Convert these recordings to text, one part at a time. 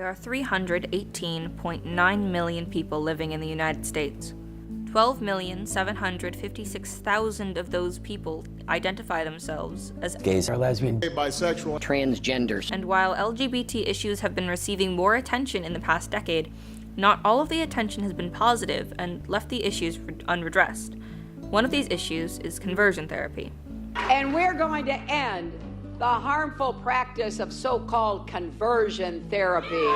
There are 318.9 million people living in the United States. 12,756,000 of those people identify themselves as gays or lesbian, bisexual, transgenders. And while LGBT issues have been receiving more attention in the past decade, not all of the attention has been positive and left the issues unredressed. One of these issues is conversion therapy. And we're going to end the harmful practice of so-called conversion therapy.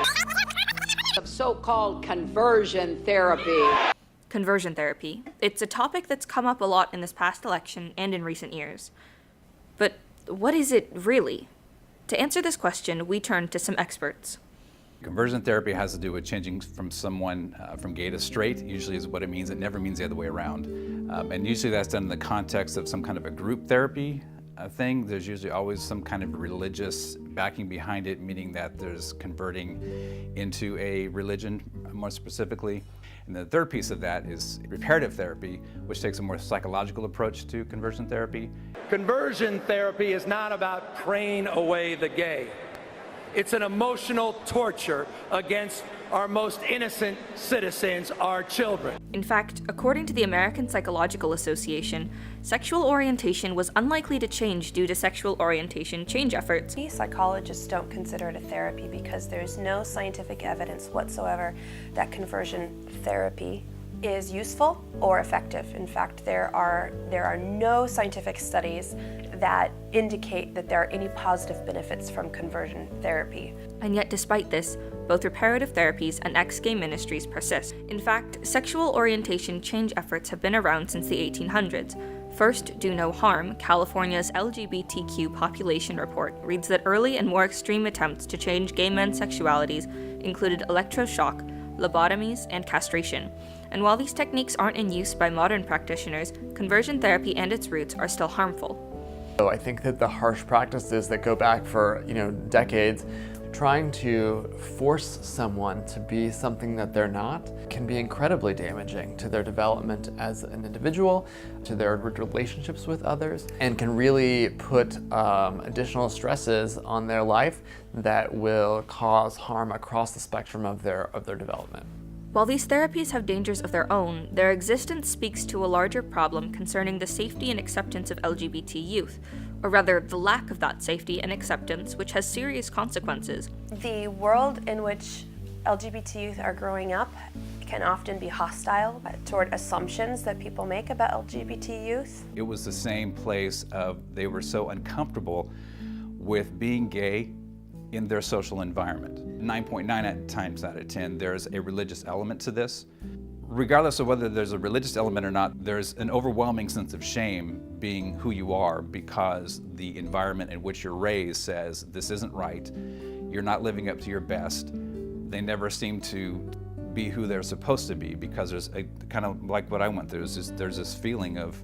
Conversion therapy. It's a topic that's come up a lot in this past election and in recent years. But what is it really? To answer this question, we turn to some experts. Conversion therapy has to do with changing from someone from gay to straight, usually is what it means. It never means the other way around. And usually that's done in the context of some kind of a group therapy thing. There's usually always some kind of religious backing behind it, meaning that there's converting into a religion more specifically. And the third piece of that is reparative therapy, which takes a more psychological approach to conversion therapy. Conversion therapy is not about praying away the gay. It's an emotional torture against our most innocent citizens, our children. In fact, according to the American Psychological Association, sexual orientation was unlikely to change due to sexual orientation change efforts. Psychologists don't consider it a therapy because there's no scientific evidence whatsoever that conversion therapy is useful or effective. In fact, there are no scientific studies that indicate that there are any positive benefits from conversion therapy. And yet, despite this, both reparative therapies and ex-gay ministries persist. In fact, sexual orientation change efforts have been around since the 1800s. First Do No Harm, California's LGBTQ population report, reads that early and more extreme attempts to change gay men's sexualities included electroshock, lobotomies, and castration. And while these techniques aren't in use by modern practitioners, conversion therapy and its roots are still harmful. So I think that the harsh practices that go back for decades, trying to force someone to be something that they're not, can be incredibly damaging to their development as an individual, to their relationships with others, and can really put additional stresses on their life that will cause harm across the spectrum of their development. While these therapies have dangers of their own, their existence speaks to a larger problem concerning the safety and acceptance of LGBT youth, or rather, the lack of that safety and acceptance, which has serious consequences. The world in which LGBT youth are growing up can often be hostile toward assumptions that people make about LGBT youth. It was the same place of they were so uncomfortable with being gay in their social environment. 9.9 times out of 10, there's a religious element to this. Regardless of whether there's a religious element or not, there's an overwhelming sense of shame being who you are because the environment in which you're raised says this isn't right, you're not living up to your best. They never seem to be who they're supposed to be because there's a kind of like what I went through, there's this feeling of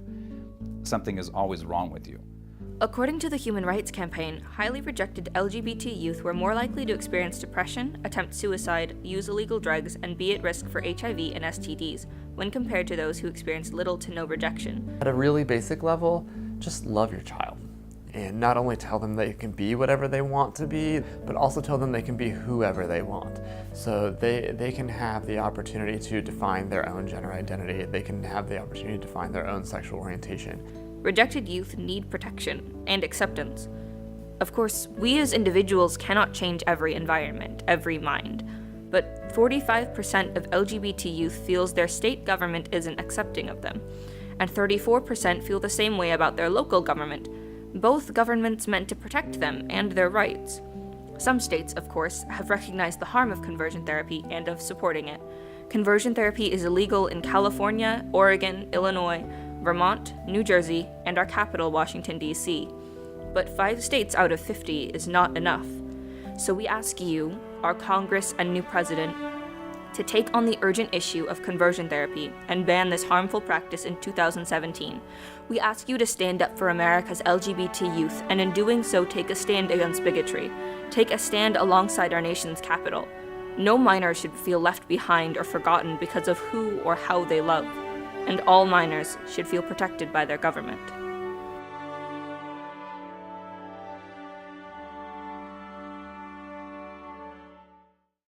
something is always wrong with you. According to the Human Rights Campaign, highly rejected LGBT youth were more likely to experience depression, attempt suicide, use illegal drugs, and be at risk for HIV and STDs, when compared to those who experienced little to no rejection. At a really basic level, just love your child. And not only tell them they can be whatever they want to be, but also tell them they can be whoever they want. So they can have the opportunity to define their own gender identity, they can have the opportunity to define their own sexual orientation. Rejected youth need protection and acceptance. Of course, we as individuals cannot change every environment, every mind, but 45% of LGBT youth feels their state government isn't accepting of them, and 34% feel the same way about their local government, both governments meant to protect them and their rights. Some states, of course, have recognized the harm of conversion therapy and of supporting it. Conversion therapy is illegal in California, Oregon, Illinois, Vermont, New Jersey, and our capital, Washington, D.C. But 5 states out of 50 is not enough. So we ask you, our Congress and new president, to take on the urgent issue of conversion therapy and ban this harmful practice in 2017. We ask you to stand up for America's LGBT youth, and in doing so, take a stand against bigotry. Take a stand alongside our nation's capital. No minor should feel left behind or forgotten because of who or how they love. And all minors should feel protected by their government.